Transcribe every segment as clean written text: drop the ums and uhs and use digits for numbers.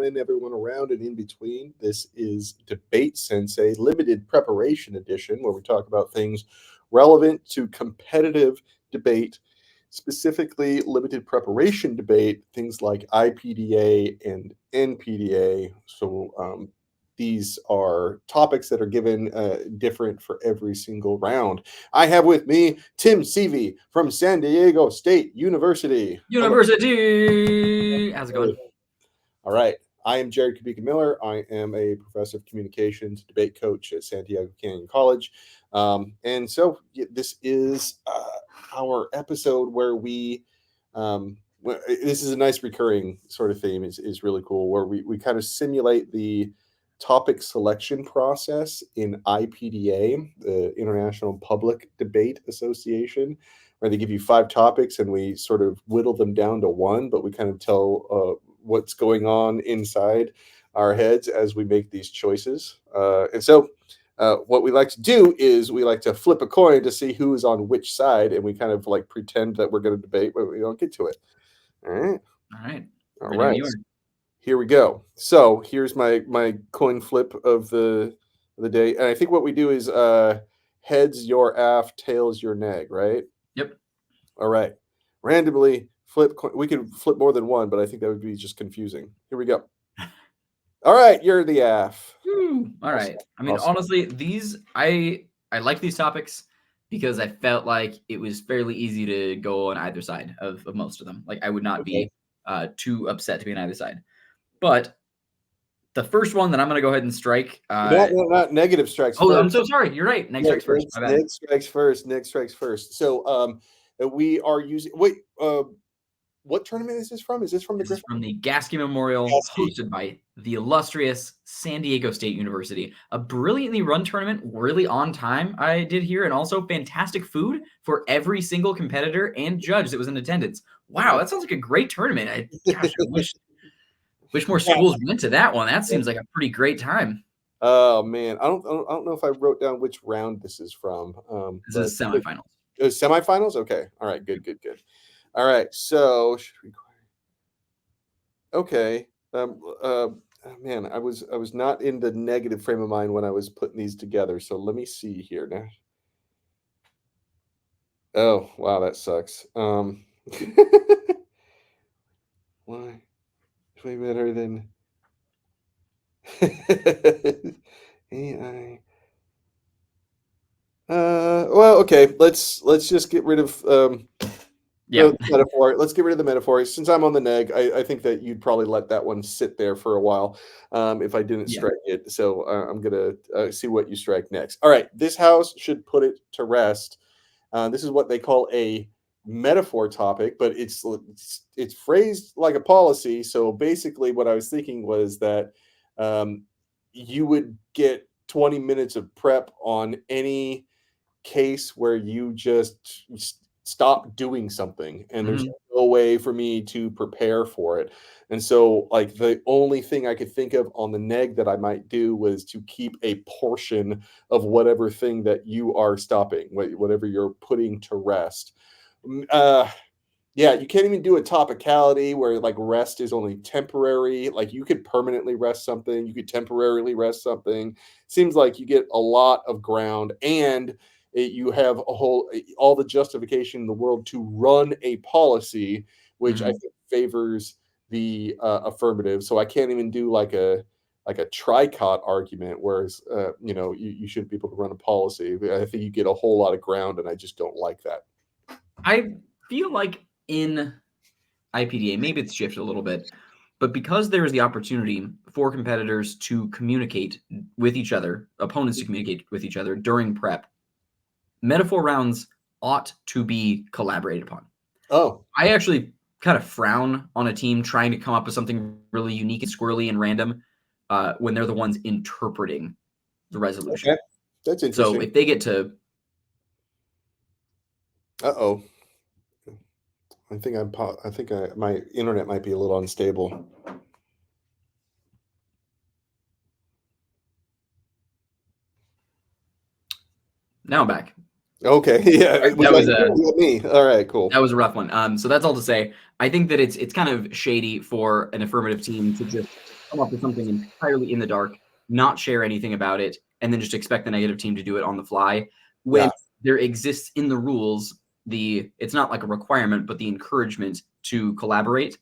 gentlemen, everyone around and in between. This is DebateSensei Limited Preparation Edition, where we talk about things relevant to competitive debate, specifically limited preparation debate, things like IPDA and NPDA. So these are topics that are given different for every single round. I have with me Tim Seavey from San Diego State University. How's it going? All right. I am Jared Kubicka-Miller. I am a professor of communications, debate coach at San Diego Canyon College. And so this is our episode where this is a nice recurring sort of theme. Is really cool, where we kind of simulate the topic selection process in IPDA, the International Public Debate Association, where they give you 5 topics and we sort of whittle them down to one, but we kind of tell what's going on inside our heads as we make these choices. And so what we like to do is we like to flip a coin to see who is on which side, and we kind of like pretend that we're going to debate, but we don't get to it. All right. Here we go. So here's my coin flip of the day. And I think what we do is heads your aft, tails your neg, right? Yep. All right. Randomly flip coin. We could flip more than one, but I think that would be just confusing. Here we go. All right, you're the aft. All right. I mean, honestly, I like these topics because I felt like it was fairly easy to go on either side of most of them. Like I would not be too upset to be on either side. But the first one that I'm going to go ahead and strike. Not negative strikes. Oh, first. I'm so sorry. You're right. Neg strikes first. Neg strikes first. Neg strikes first. So we are using. Wait. What tournament is this from? Is this from This is from the Gasky Memorial, hosted by the illustrious San Diego State University. A brilliantly run tournament, really on time, I did hear, and also fantastic food for every single competitor and judge that was in attendance. Wow, that sounds like a great tournament. I wish more schools went to that one. That seems like a pretty great time. Oh man, I don't know if I wrote down which round this is from. This is semifinals. Semifinals? Okay. All right. Good. All right. So, okay. Man, I was not in the negative frame of mind when I was putting these together. So let me see here now. Oh wow, that sucks. Why? Way better than AI. Well, okay. Let's just get rid of the metaphor. Let's get rid of the metaphor. Since I'm on the neg, I think that you'd probably let that one sit there for a while if I didn't strike it. So I'm gonna see what you strike next. All right, this house should put it to rest. This is what they call a metaphor topic, but it's phrased like a policy. So basically, what I was thinking was that you would get 20 minutes of prep on any case where you just stop doing something and there's no way for me to prepare for it. And so like the only thing I could think of on the neg that I might do was to keep a portion of whatever thing that you are stopping, whatever you're putting to rest. Yeah, you can't even do a topicality where like rest is only temporary. Like you could permanently rest something, you could temporarily rest something. Seems like you get a lot of ground, and you have all the justification in the world to run a policy, which I think favors the affirmative. So I can't even do like a tricot argument, whereas you shouldn't be able to run a policy. I think you get a whole lot of ground, and I just don't like that. I feel like in IPDA, maybe it's shifted a little bit, but because there is the opportunity for competitors to communicate with each other, opponents to communicate with each other during prep, metaphor rounds ought to be collaborated upon. Oh, I actually kind of frown on a team trying to come up with something really unique and squirrely and random when they're the ones interpreting the resolution. Okay. That's interesting. So if they get to... Uh-oh. I think my internet might be a little unstable. Now I'm back. Okay, yeah, that was me. All right, cool. That was a rough one. So that's all to say. I think that it's kind of shady for an affirmative team to just come up with something entirely in the dark, not share anything about it, and then just expect the negative team to do it on the fly. When there exists in the rules, it's not like a requirement, but the encouragement to collaborate.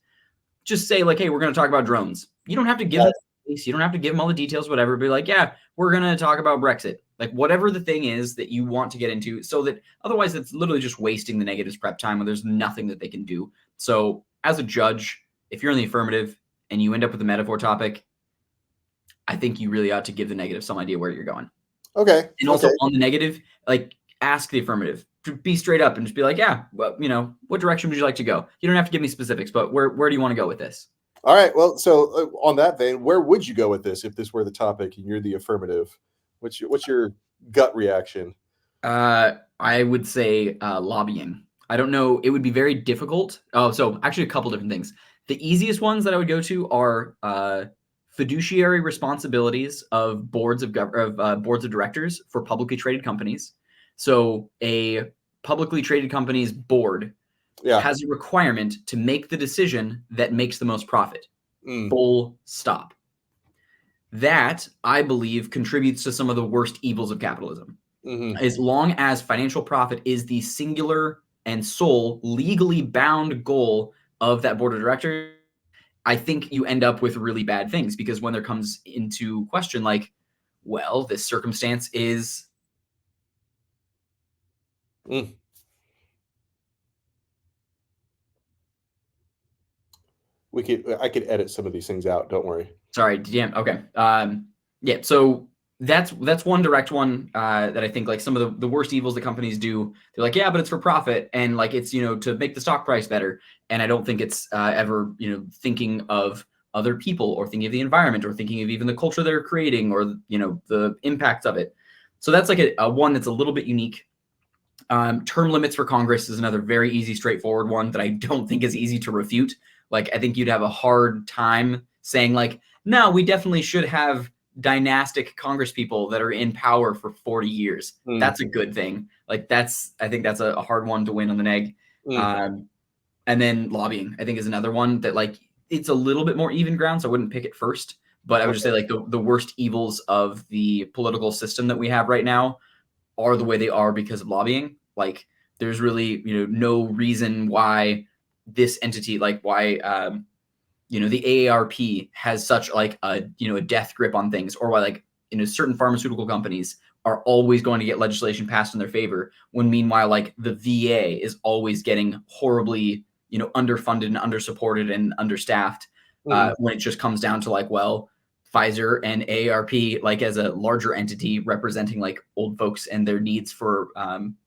Just say like, hey, we're going to talk about drones. You don't have to give them space. You don't have to give them all the details, whatever. Be like, yeah, we're going to talk about Brexit. Like whatever the thing is that you want to get into, so that otherwise it's literally just wasting the negatives prep time when there's nothing that they can do. So as a judge, if you're in the affirmative and you end up with a metaphor topic, I think you really ought to give the negative some idea where you're going. Okay. And also on the negative, like ask the affirmative. Be straight up and just be like, yeah, well, what direction would you like to go? You don't have to give me specifics, but where do you want to go with this? All right. Well, so on that vein, where would you go with this if this were the topic and you're the affirmative? What's your gut reaction? I would say lobbying. I don't know. It would be very difficult. Oh, so actually a couple different things. The easiest ones that I would go to are fiduciary responsibilities of boards of directors for publicly traded companies. So a publicly traded company's board has a requirement to make the decision that makes the most profit. Full stop. That, I believe, contributes to some of the worst evils of capitalism. As long as financial profit is the singular and sole legally bound goal of that board of directors, I think you end up with really bad things, because when there comes into question, like, well, this circumstance is. I could edit some of these things out. Don't worry. Sorry. Damn. Okay. Yeah. So that's one direct one that I think, like, some of the worst evils that companies do. They're like, yeah, but it's for profit, and like it's to make the stock price better. And I don't think it's ever thinking of other people, or thinking of the environment, or thinking of even the culture they're creating, or the impacts of it. So that's like a one that's a little bit unique. Term limits for Congress is another very easy, straightforward one that I don't think is easy to refute. Like, I think you'd have a hard time saying, like, no, we definitely should have dynastic Congress people that are in power for 40 years. That's a good thing. Like, I think that's a hard one to win on the neg. And then lobbying, I think, is another one that, like, it's a little bit more even ground, so I wouldn't pick it first. But I would just say, like, the worst evils of the political system that we have right now are the way they are because of lobbying. Like, there's really, no reason why this entity, like why, the AARP has such like a death grip on things, or why, like, certain pharmaceutical companies are always going to get legislation passed in their favor, when meanwhile, like, the VA is always getting horribly, underfunded and undersupported and understaffed, when it just comes down to, like, well, Pfizer and AARP, like, as a larger entity representing, like, old folks and their needs for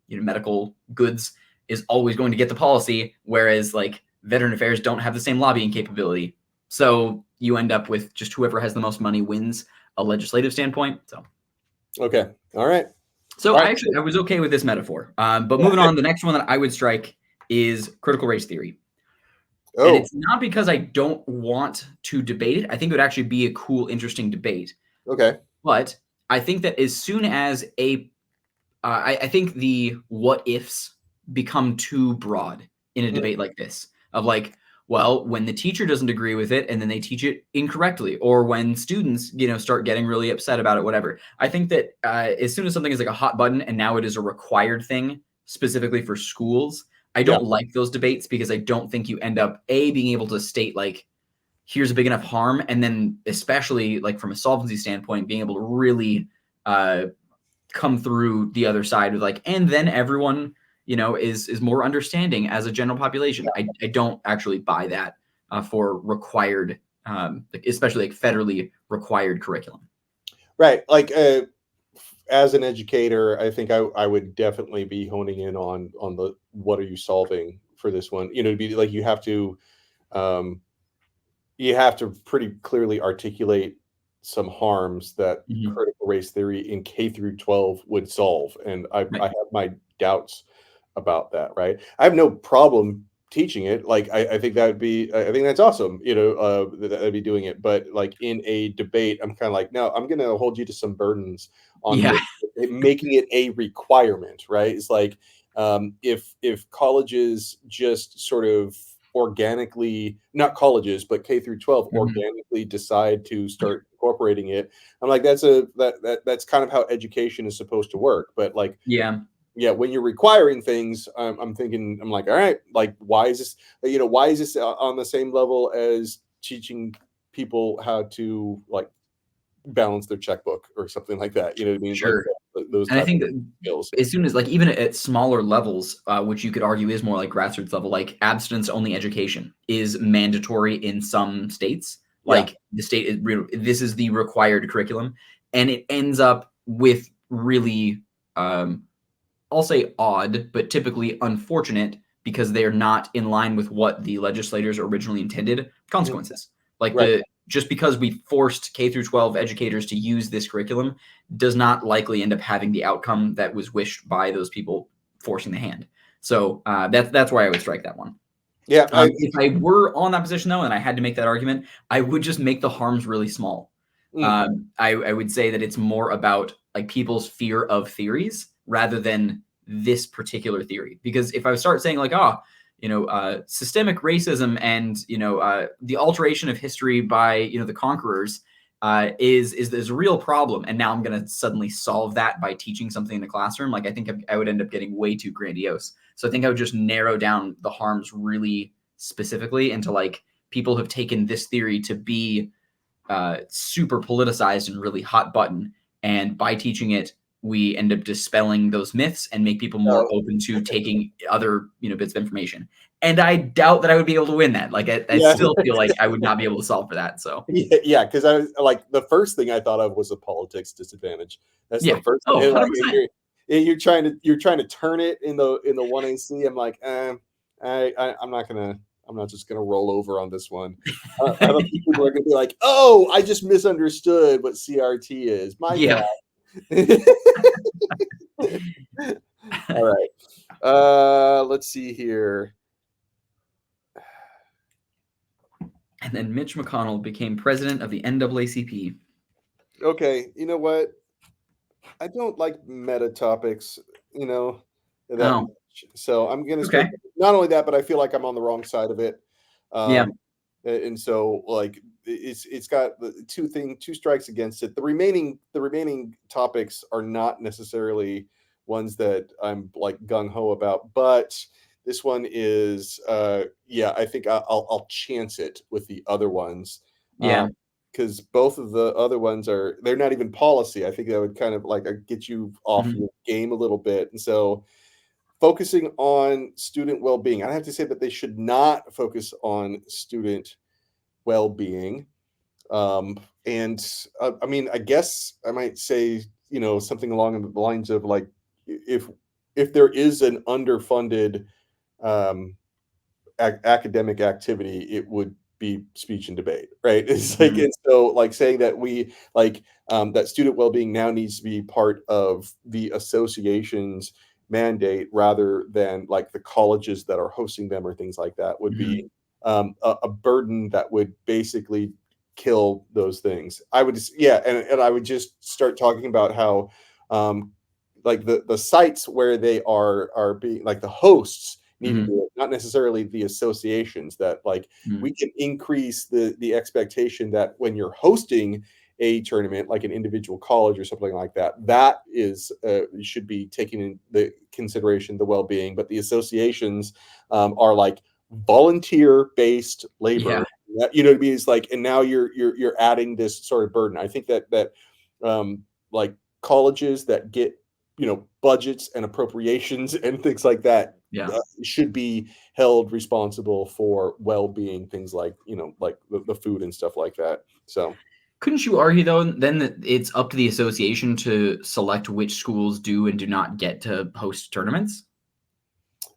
medical goods, is always going to get the policy, whereas, like, Veteran Affairs don't have the same lobbying capability. So you end up with just whoever has the most money wins a legislative standpoint. So okay, all right. So I was okay with this metaphor, but moving on, the next one that I would strike is critical race theory. And it's not because I don't want to debate it. I think it would actually be a cool, interesting debate. Okay. But I think that as soon as I think the what ifs become too broad in a debate like this, of like, well, when the teacher doesn't agree with it and then they teach it incorrectly, or when students, start getting really upset about it, whatever. I think that as soon as something is like a hot button and now it is a required thing specifically for schools, I don't like those debates, because I don't think you end up being able to state, like, here's a big enough harm, and then especially, like, from a solvency standpoint, being able to really come through the other side with, like, and then everyone is more understanding as a general population. I don't actually buy that for required, especially like federally required curriculum. Right. Like, as an educator, I think I would definitely be honing in on the what are you solving for this one. To be like, you have to pretty clearly articulate some harms that critical race theory in K through 12 would solve, and I have my doubts about that. Right. I have no problem teaching it. Like, I think that would be, I think that's awesome. That I'd be doing it. But, like, in a debate, I'm kind of like, no, I'm going to hold you to some burdens on making it a requirement. Right. It's like, if colleges just sort of organically, not colleges, but K through 12 organically decide to start incorporating it. I'm like, that's kind of how education is supposed to work. But like, Yeah. when you're requiring things, I'm thinking, I'm like, all right, like, why is this on the same level as teaching people how to like balance their checkbook or something like that? You know what I mean? Sure. Like those And I type think of that skills. as soon as like even at smaller levels, which you could argue is more like grassroots level, like abstinence only education is mandatory in some states. Yeah. Like the state is this is the required curriculum, and it ends up with really, I'll say odd, but typically unfortunate because they are not in line with what the legislators originally intended consequences. Like Right. just because we forced K through 12 educators to use this curriculum does not likely end up having the outcome that was wished by those people forcing the hand. So that's why I would strike that one. Yeah. If I were on that position though, and I had to make that argument, I would just make the harms really small. I would say that it's more about like people's fear of theories rather than this particular theory. Because if I start saying like, systemic racism and the alteration of history by the conquerors is a real problem, and now I'm going to suddenly solve that by teaching something in the classroom. Like I think I would end up getting way too grandiose. So I think I would just narrow down the harms really specifically into like people have taken this theory to be super politicized and really hot button. And by teaching it, we end up dispelling those myths and make people more open to taking other bits of information. And I doubt that I would be able to win that. Like I still feel like I would not be able to solve for that. So yeah, because I was like, the first thing I thought of was a politics disadvantage. That's the first thing. Oh, Like, 100%. you're trying to turn it in the 1AC. I'm like, I'm not just gonna roll over on this one. I don't think people are gonna be like, oh, I just misunderstood what CRT is. My bad. All right. Let's see here. And then Mitch McConnell became president of the NAACP. Okay, you know what? I don't like meta topics, that much. So I'm gonna start. Not only that, but I feel like I'm on the wrong side of it. And so like it's got the two strikes against it. The remaining topics are not necessarily ones that I'm like gung ho about, but this one is I think I'll chance it with the other ones. Because both of the other ones they're not even policy. I think that would kind of like get you off your game a little bit. And so focusing on student well-being, I have to say that they should not focus on student well-being. I mean, I guess I might say, something along the lines of like, if there is an underfunded academic activity, it would be speech and debate, right? It's like, and so like saying that we like that student well-being now needs to be part of the association's mandate rather than like the colleges that are hosting them or things like that would be a burden that would basically kill those things. I would just, and I would just start talking about how like the sites where they are being like the hosts need to do it, not necessarily the associations. That like we can increase the expectation that when you're hosting a tournament, like an individual college or something like that, that is should be taking in the consideration the well-being. But the associations are like volunteer-based labor. You know what I mean? It's like, and now you're adding this sort of burden. I think that like colleges that get budgets and appropriations and things like that should be held responsible for well-being, things like like the food and stuff like that. So couldn't you argue though then that it's up to the association to select which schools do and do not get to host tournaments?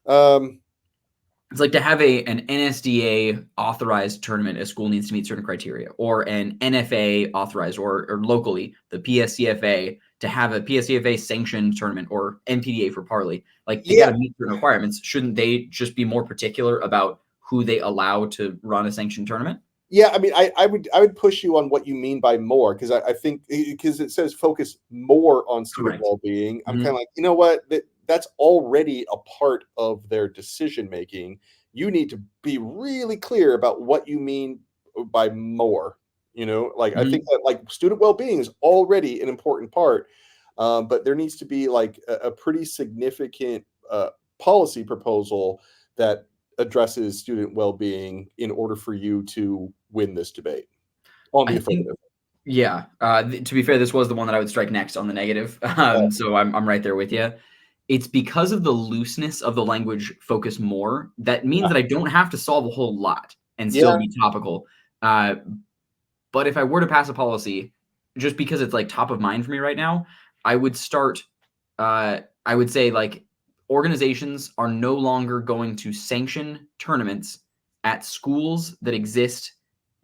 It's like to have an NSDA authorized tournament, a school needs to meet certain criteria, or an NFA authorized, or locally the PSCFA to have a PSCFA sanctioned tournament, or NPDA for Parley. Like they got to meet certain requirements. Shouldn't they just be more particular about who they allow to run a sanctioned tournament? Yeah, I mean, I would push you on what you mean by more, because I think because it says focus more on student well-being. I'm kind of like, you know what, that's already a part of their decision making. you need to be really clear about what you mean by more. I think that like student well-being is already an important part, but there needs to be like a pretty significant policy proposal that addresses student well-being in order for you to win this debate on the affirmative. Yeah. To be fair, this was the one that I would strike next on the negative. So I'm right there with you. It's because of the looseness of the language focus more. That means that I don't have to solve a whole lot and still be topical. But if I were to pass a policy, just because it's like top of mind for me right now, I would start, I would say like organizations are no longer going to sanction tournaments at schools that exist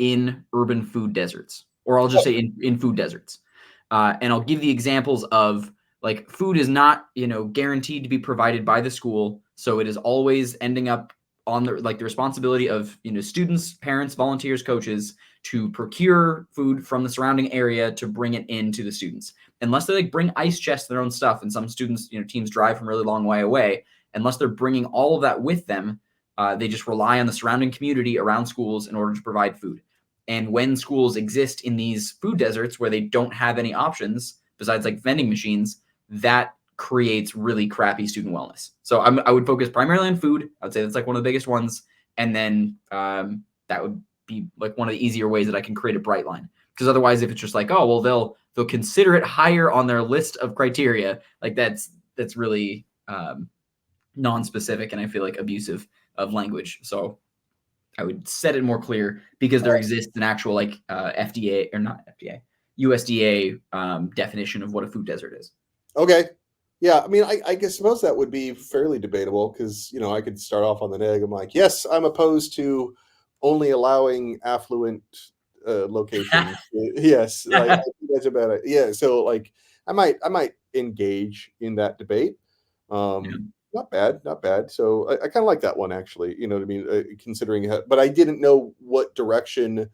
in urban food deserts, or I'll just say in food deserts. And I'll give the examples of like food is not, guaranteed to be provided by the school. So it is always ending up on the responsibility of, students, parents, volunteers, coaches to procure food from the surrounding area to bring it into the students. Unless they like bring ice chests, their own stuff, and some students, teams drive from a really long way away. Unless they're bringing all of that with them, they just rely on the surrounding community around schools in order to provide food. And when schools exist in these food deserts where they don't have any options besides like vending machines, that creates really crappy student wellness. So I would focus primarily on food. I would say that's like one of the biggest ones. And then that would be like one of the easier ways that I can create a bright line. Because otherwise, if it's just like, oh, well, they'll consider it higher on their list of criteria, like that's really non-specific and I feel like abusive of language. So I would set it more clear because there exists an actual like FDA or not FDA, USDA definition of what a food desert is. Okay. Yeah, I mean, I guess suppose that would be fairly debatable because, I could start off on the neg. I'm like, yes, I'm opposed to only allowing affluent locations. Yes, like, I think that's about it. Yeah, so like I might engage in that debate. Not bad. So I kind of like that one actually. You know what I mean? Considering, but I didn't know what direction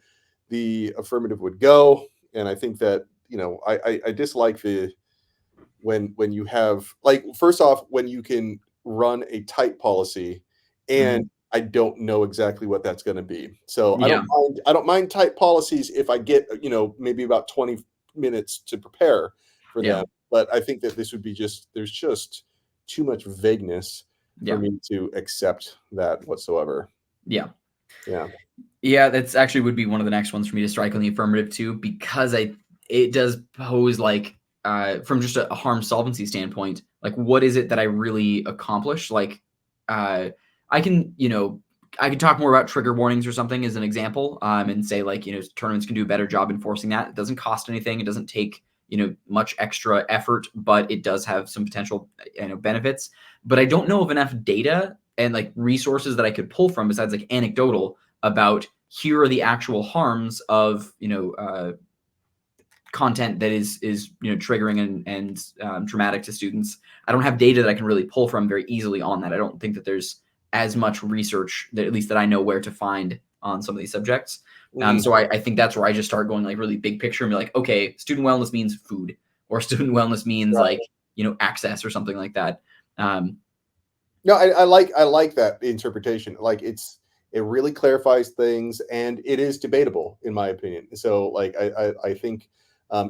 the affirmative would go, and I think that I dislike the when you have like first off when you can run a tight policy and I don't know exactly what that's going to be. So I don't mind tight policies if I get maybe about 20 minutes to prepare for them. But I think that this would be there's just too much vagueness for me to accept that whatsoever. Yeah, that's actually would be one of the next ones for me to strike on the affirmative too, because it does pose like from just a harm solvency standpoint, like what is it that I really accomplish? Like I can talk more about trigger warnings or something as an example, and say like tournaments can do a better job enforcing that. It doesn't cost anything. It doesn't take much extra effort, but it does have some potential benefits. But I don't know of enough data and like resources that I could pull from besides like anecdotal about here are the actual harms of content that is triggering and traumatic to students. I don't have data that I can really pull from very easily on that. I don't think that there's as much research that at least that I know where to find on some of these subjects. So I think that's where I just start going like really big picture and be like, okay, student wellness means food, or student wellness means like access or something like that. No, I like that interpretation. Like it really clarifies things and it is debatable in my opinion. So like I think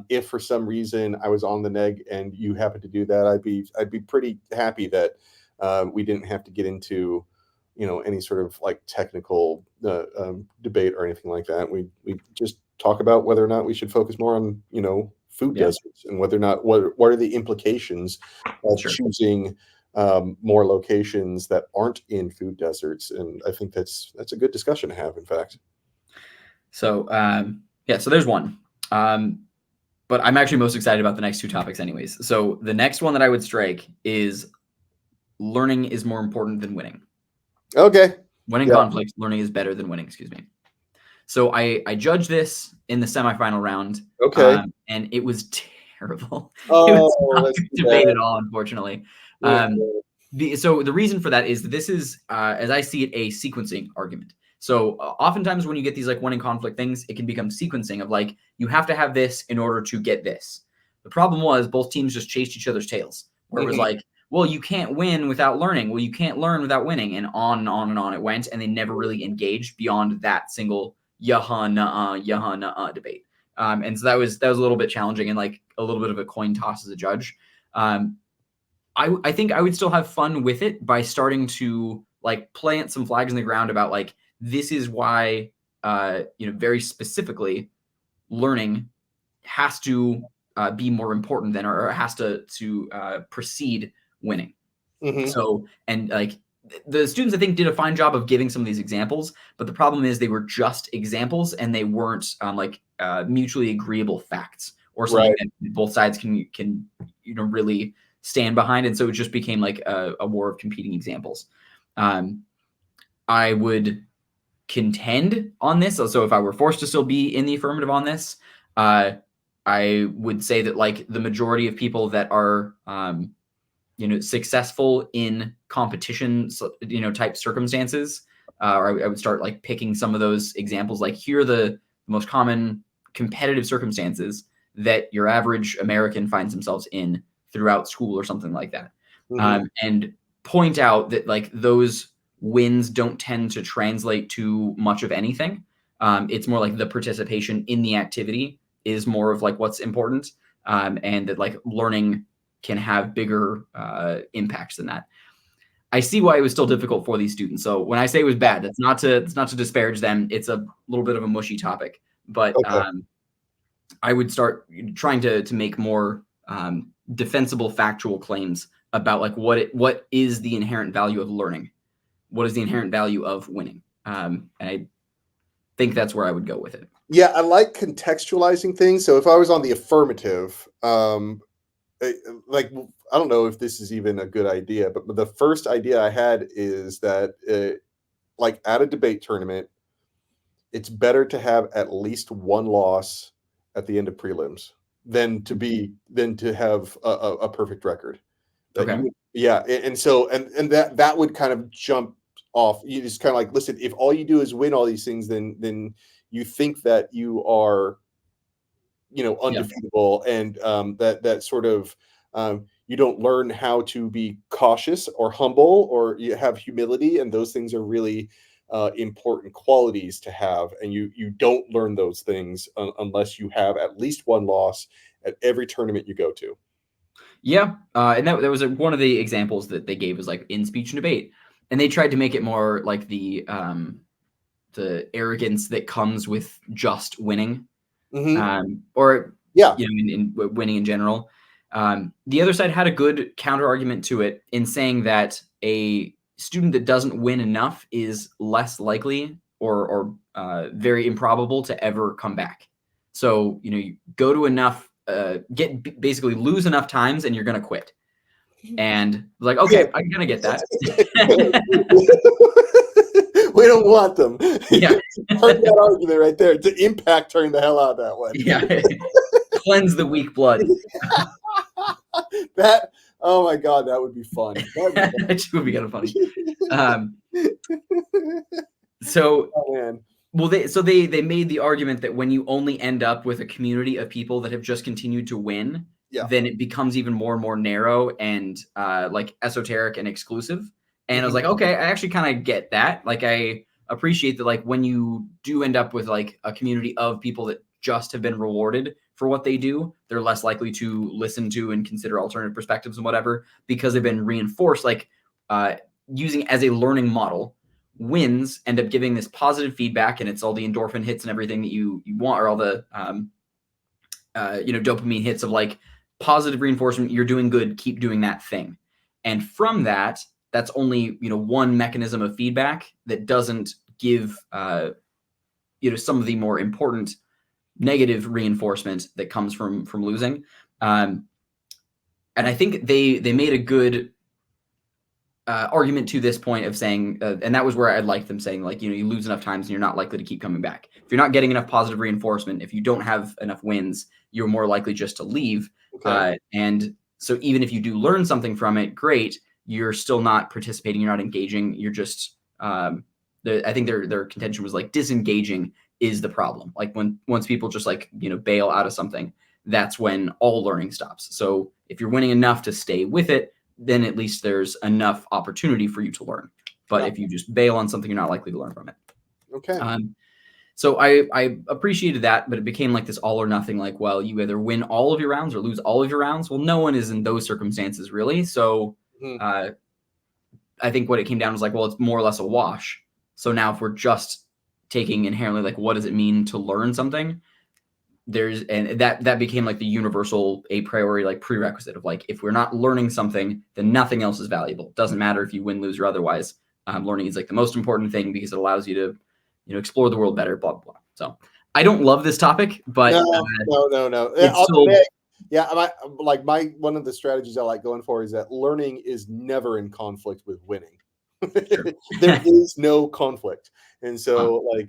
if for some reason I was on the neg and you happen to do that, I'd be pretty happy that we didn't have to get into any sort of like technical debate or anything like that. We just talk about whether or not we should focus more on food deserts and whether or not what are the implications of choosing more locations that aren't in food deserts. And I think that's a good discussion to have, in fact. So so there's one. But I'm actually most excited about the next two topics anyways. So the next one that I would strike is learning is more important than winning. Okay. Winning conflicts, learning is better than winning, excuse me. So I judged this in the semifinal round. Okay. And it was terrible. Oh, it was not good debate at all, unfortunately. So the reason for that is that this is, as I see it, a sequencing argument. So oftentimes when you get these like winning conflict things, it can become sequencing of like, you have to have this in order to get this. The problem was both teams just chased each other's tails, where it was like, well, you can't win without learning. Well, you can't learn without winning, and on and on and on it went. And they never really engaged beyond that single yaha nuh-uh debate. And so that was a little bit challenging and like a little bit of a coin toss as a judge. I think I would still have fun with it by starting to like plant some flags in the ground about like, this is why, very specifically, learning has to be more important than, or has to precede winning. Mm-hmm. So, and like the students, I think, did a fine job of giving some of these examples, but the problem is they were just examples and they weren't mutually agreeable facts or something that both sides can really stand behind. And so it just became like a war of competing examples. I would contend on this. So if I were forced to still be in the affirmative on this, I would say that like the majority of people that are, successful in competition, type circumstances, or I would start like picking some of those examples. Like, here are the most common competitive circumstances that your average American finds themselves in throughout school or something like that. Mm-hmm. And point out that like those wins don't tend to translate to much of anything. It's more like the participation in the activity is more of like what's important, and that like learning can have bigger impacts than that. I see why it was still difficult for these students. So when I say it was bad, that's not to disparage them. It's a little bit of a mushy topic, but okay. I would start trying to make more defensible factual claims about like what is the inherent value of learning, what is the inherent value of winning, and I think that's where I would go with it. Yeah, I like contextualizing things. So if I was on the affirmative, like, I don't know if this is even a good idea, but the first idea I had is that like at a debate tournament, it's better to have at least one loss at the end of prelims than to have a perfect record. Okay. And so that would kind of jump off. You just kind of like, listen, if all you do is win all these things, then you think that you are, undefeatable, and that sort of you don't learn how to be cautious or humble, or you have humility, and those things are really important qualities to have, and you don't learn those things unless you have at least one loss at every tournament you go to. Yeah, and that was one of the examples that they gave was like in speech and debate, and they tried to make it more like the arrogance that comes with just winning, mm-hmm. Or in winning in general. The other side had a good counter argument to it in saying that a student that doesn't win enough is less likely or very improbable to ever come back. So you go to enough. Basically lose enough times and you're going to quit. And like, okay, I'm going to get that. We don't want them. Yeah. Heard that argument right there. The impact turned the hell out of that one. Yeah. Cleanse the weak blood. Oh my God, that would be fun. That would be kind of funny. Well, they made the argument that when you only end up with a community of people that have just continued to win, then it becomes even more and more narrow and like esoteric and exclusive. And I was like, okay, I actually kind of get that. Like, I appreciate that. Like, when you do end up with like a community of people that just have been rewarded for what they do, they're less likely to listen to and consider alternative perspectives and whatever, because they've been reinforced, like using as a learning model. Wins end up giving this positive feedback, and it's all the endorphin hits and everything that you want, or all the dopamine hits of like positive reinforcement. You're doing good, keep doing that thing. And from that, that's only one mechanism of feedback that doesn't give some of the more important negative reinforcement that comes from losing. And I think they made a good argument to this point of saying, and that was where I liked them saying, like, you lose enough times and you're not likely to keep coming back. If you're not getting enough positive reinforcement, if you don't have enough wins, you're more likely just to leave. Okay. And so even if you do learn something from it, great, you're still not participating, you're not engaging, you're just, I think their contention was like disengaging is the problem. Like once people just like, bail out of something, that's when all learning stops. So if you're winning enough to stay with it, then at least there's enough opportunity for you to learn. But if you just bail on something, you're not likely to learn from it. Okay. So I appreciated that, but it became like this all or nothing, like, well, you either win all of your rounds or lose all of your rounds. Well, no one is in those circumstances, really. So I think what it came down was like, well, it's more or less a wash. So now if we're just taking inherently, like, what does it mean to learn something? And that became like the universal a priori, like, prerequisite of like, if we're not learning something, then nothing else is valuable. Doesn't matter if you win, lose, or otherwise. Learning is like the most important thing because it allows you to, explore the world better, blah, blah, blah. So I don't love this topic, but no. It's still, yeah, one of the strategies I like going for is that learning is never in conflict with winning. Sure. There is no conflict, and so I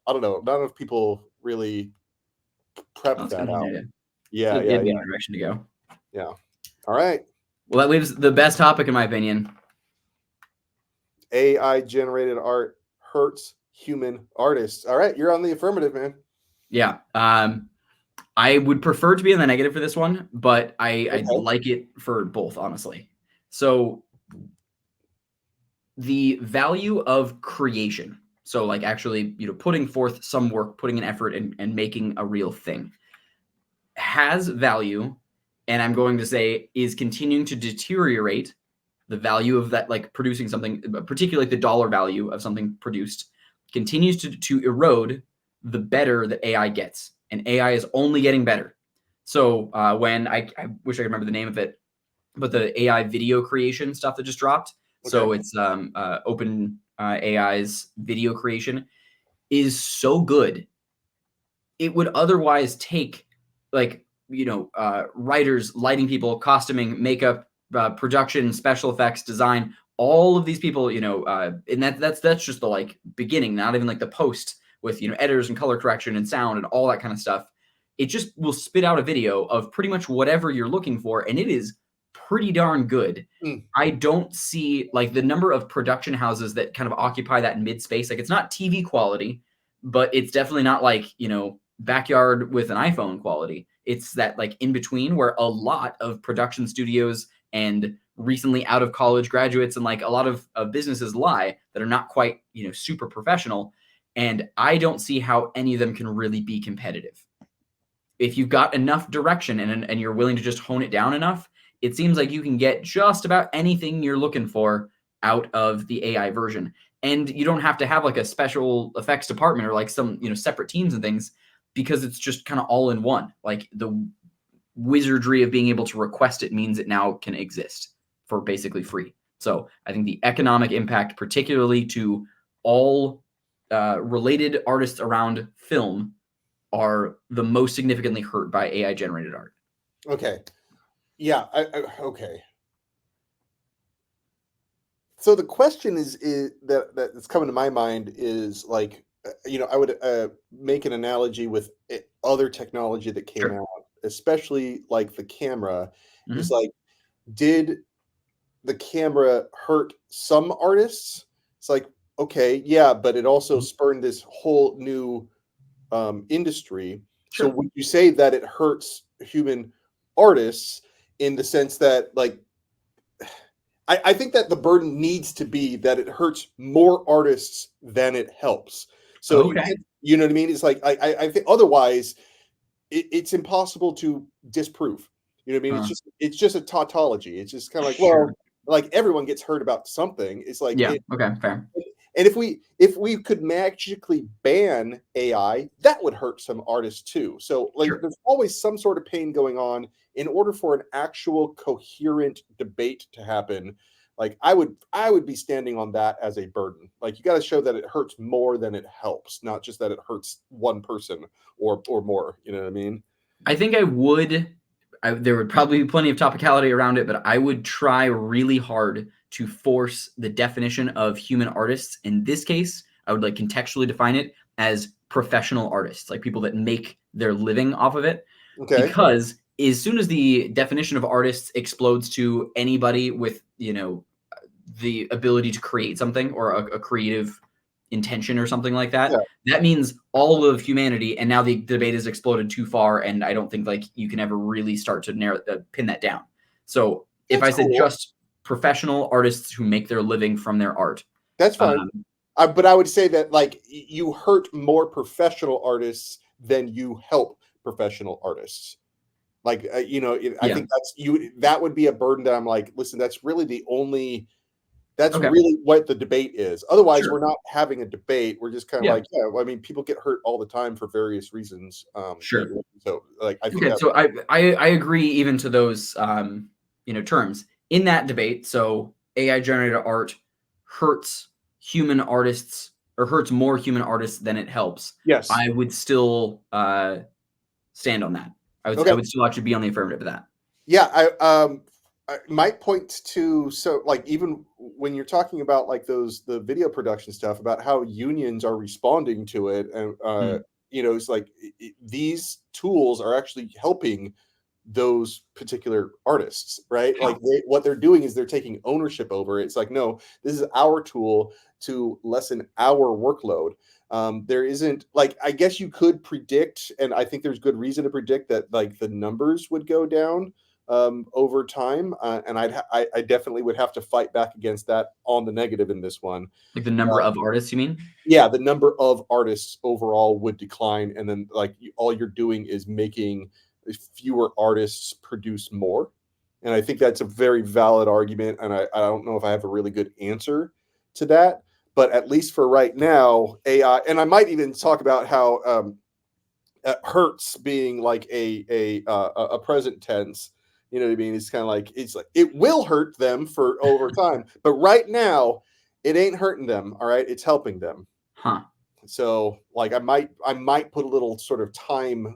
don't know. Not enough people really prep that out. Yeah. Direction to go. Yeah. All right. Well, that leaves the best topic in my opinion. AI generated art hurts human artists. All right, you're on the affirmative, man. Yeah. I would prefer to be in the negative for this one, but I like it for both, honestly. So the value of creation. So like actually, putting forth some work, putting an effort and making a real thing has value. And I'm going to say is continuing to deteriorate. The value of that, like producing something, particularly like the dollar value of something produced, continues to erode the better that AI gets. And AI is only getting better. So when I wish I could remember the name of it, but the AI video creation stuff that just dropped. Okay. So it's Open AI's video creation is so good. It would otherwise take like, writers, lighting people, costuming, makeup, production, special effects, design, all of these people, and that's just the like beginning, not even like the post with, editors and color correction and sound and all that kind of stuff. It just will spit out a video of pretty much whatever you're looking for. And it is pretty darn good. I don't see like the number of production houses that kind of occupy that mid space. Like it's not TV quality, but it's definitely not like, backyard with an iPhone quality. It's that like in between where a lot of production studios and recently out of college graduates and like a lot of businesses lie that are not quite, super professional. And I don't see how any of them can really be competitive. If you've got enough direction and you're willing to just hone it down enough, it seems like you can get just about anything you're looking for out of the AI version. And you don't have to have like a special effects department or like some, separate teams and things, because it's just kind of all in one. Like the wizardry of being able to request it means it now can exist for basically free. So I think the economic impact, particularly to all related artists around film, are the most significantly hurt by AI generated art. Okay. Yeah. Okay. So the question is that's coming to my mind is like, I would make an analogy with other technology that came out, especially like the camera. Is like, did the camera hurt some artists? It's like, okay, yeah, but it also spurned this whole new industry. So would you say that it hurts human artists in the sense that like, I think that the burden needs to be that it hurts more artists than it helps. So you know what I mean? It's like I think otherwise it's impossible to disprove. You know what I mean? It's just a tautology. It's just kind of like, well, like everyone gets hurt about something. It's like fair. And if we could magically ban AI, that would hurt some artists too. So like there's always some sort of pain going on in order for an actual coherent debate to happen. Like I would be standing on that as a burden. Like you got to show that it hurts more than it helps, not just that it hurts one person or more. You know what I mean? I think there would probably be plenty of topicality around it, but I would try really hard to force the definition of human artists. In this case, I would like contextually define it as professional artists, like people that make their living off of it. Okay. Because as soon as the definition of artists explodes to anybody with, the ability to create something or a creative intention or something like that, that means all of humanity. And now the debate has exploded too far. And I don't think like you can ever really start to pin that down. So if I said cool. just professional artists who make their living from their art. That's fine. But I would say that like you hurt more professional artists than you help professional artists. Like, you know, I think that would be a burden that I'm like, listen, that's really really what the debate is. Otherwise, we're not having a debate. We're just kind of like, I mean, people get hurt all the time for various reasons. So like, I think so I agree even to those, you know, terms in that debate. So AI generated art hurts human artists or hurts more human artists than it helps. Yes. I would still stand on that. I would still actually be on the affirmative of that. Yeah, I might point to, so like even when you're talking about like the video production stuff about how unions are responding to it, and you know, it's like these tools are actually helping those particular artists, right? Like what they're doing is they're taking ownership over it. It's like, no, this is our tool to lessen our workload. There isn't, like, I guess you could predict, and I think there's good reason to predict that like the numbers would go down over time, and I definitely would have to fight back against that on the negative in this one. Like the number of artists, you mean? Yeah, the number of artists overall would decline, and then like all you're doing is making fewer artists produce more. And I think that's a very valid argument, and I don't know if I have a really good answer to that, but at least for right now, AI, and I might even talk about how hurts being like a present tense. You know what I mean? It's kind of like, it's like it will hurt them for over time, but right now it ain't hurting them. All right, it's helping them. So like I might put a little sort of time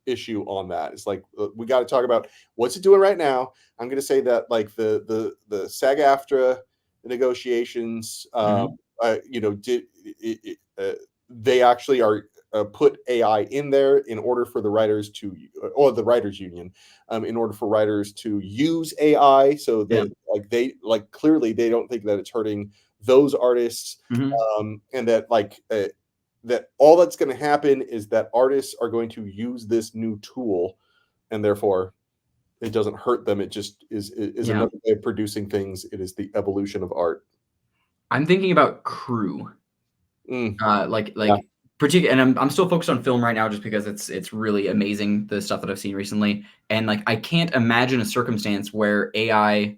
issue on that. It's like we got to talk about what's it doing right now. I'm going to say that like the SAG-AFTRA negotiations, you know, they actually are put AI in there in order for the writers to, or the writers union, in order for writers to use AI. So that like they like clearly they don't think that it's hurting those artists, and that like that all that's going to happen is that artists are going to use this new tool, and therefore it doesn't hurt them. It just is another way of producing things. It is the evolution of art. I'm thinking about crew, particularly, and I'm still focused on film right now just because it's really amazing, the stuff that I've seen recently, and like I can't imagine a circumstance where AI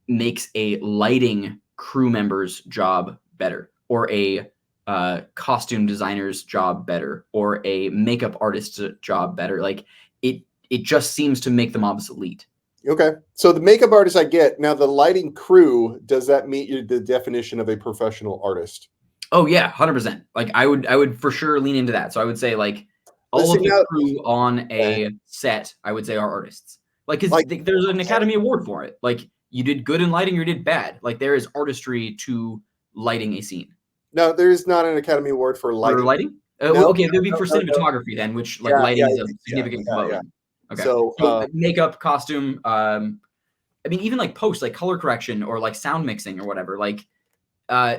makes a lighting crew member's job better, or a costume designer's job better, or a makeup artist's job better. Like it just seems to make them obsolete. Okay, so the makeup artist I get. Now the lighting crew, does that meet the definition of a professional artist? Oh yeah, 100%. Like I would for sure lean into that. So I would say like all of the crew on a set, I would say, are artists. Like, there's an Academy Award for it. Like you did good in lighting, or you did bad. Like there is artistry to lighting a scene. No, there is not an Academy Award for lighting. For lighting? Okay, there'd be for cinematography then, which like lighting is a significant component. Okay. So makeup, costume, I mean, even like post, like color correction or like sound mixing or whatever. Like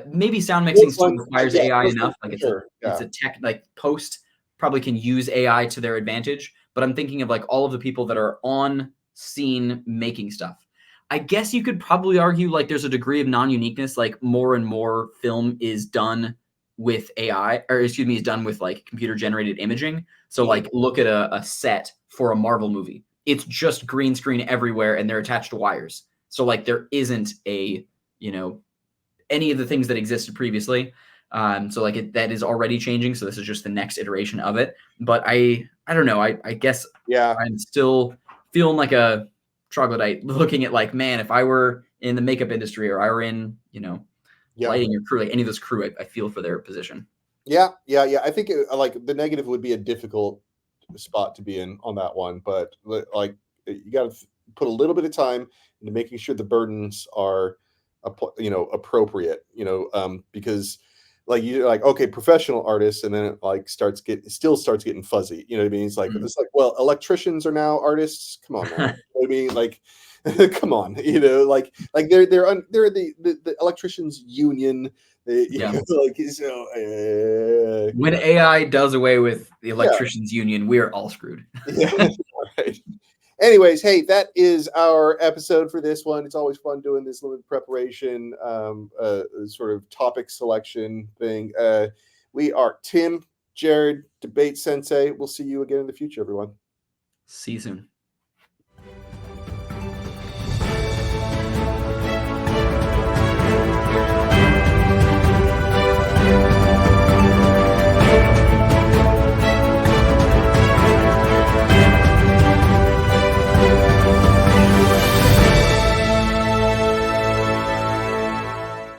maybe sound mixing still requires AI enough. Like it's a tech, like post probably can use AI to their advantage. But I'm thinking of like all of the people that are on scene making stuff. I guess you could probably argue like there's a degree of non-uniqueness, like more and more film is done with AI, or excuse me, is done with like computer generated imaging. So like look at a set for a Marvel movie. It's just green screen everywhere and they're attached to wires. So like there isn't a, you know, any of the things that existed previously. So like that is already changing. So this is just the next iteration of it. But I don't know. I guess I'm still feeling like a troglodyte looking at like, man, if I were in the makeup industry or I were in, you know, lighting or crew, like any of this crew, I feel for their position. Yeah. I think like the negative would be a difficult spot to be in on that one, but like you got to put a little bit of time into making sure the burdens are, you know, appropriate, you know, because like you're like, okay, professional artists, and then it like starts getting fuzzy. You know what I mean? It's like it's like, well, electricians are now artists. Come on, now. You know what I mean? Like, come on, you know, like they're the electricians union. Like so. When AI does away with the electricians union, we are all screwed. Right. Anyways, hey, that is our episode for this one. It's always fun doing this limited preparation, sort of topic selection thing. We are Tim, Jared, Debate Sensei. We'll see you again in the future, everyone. See you soon.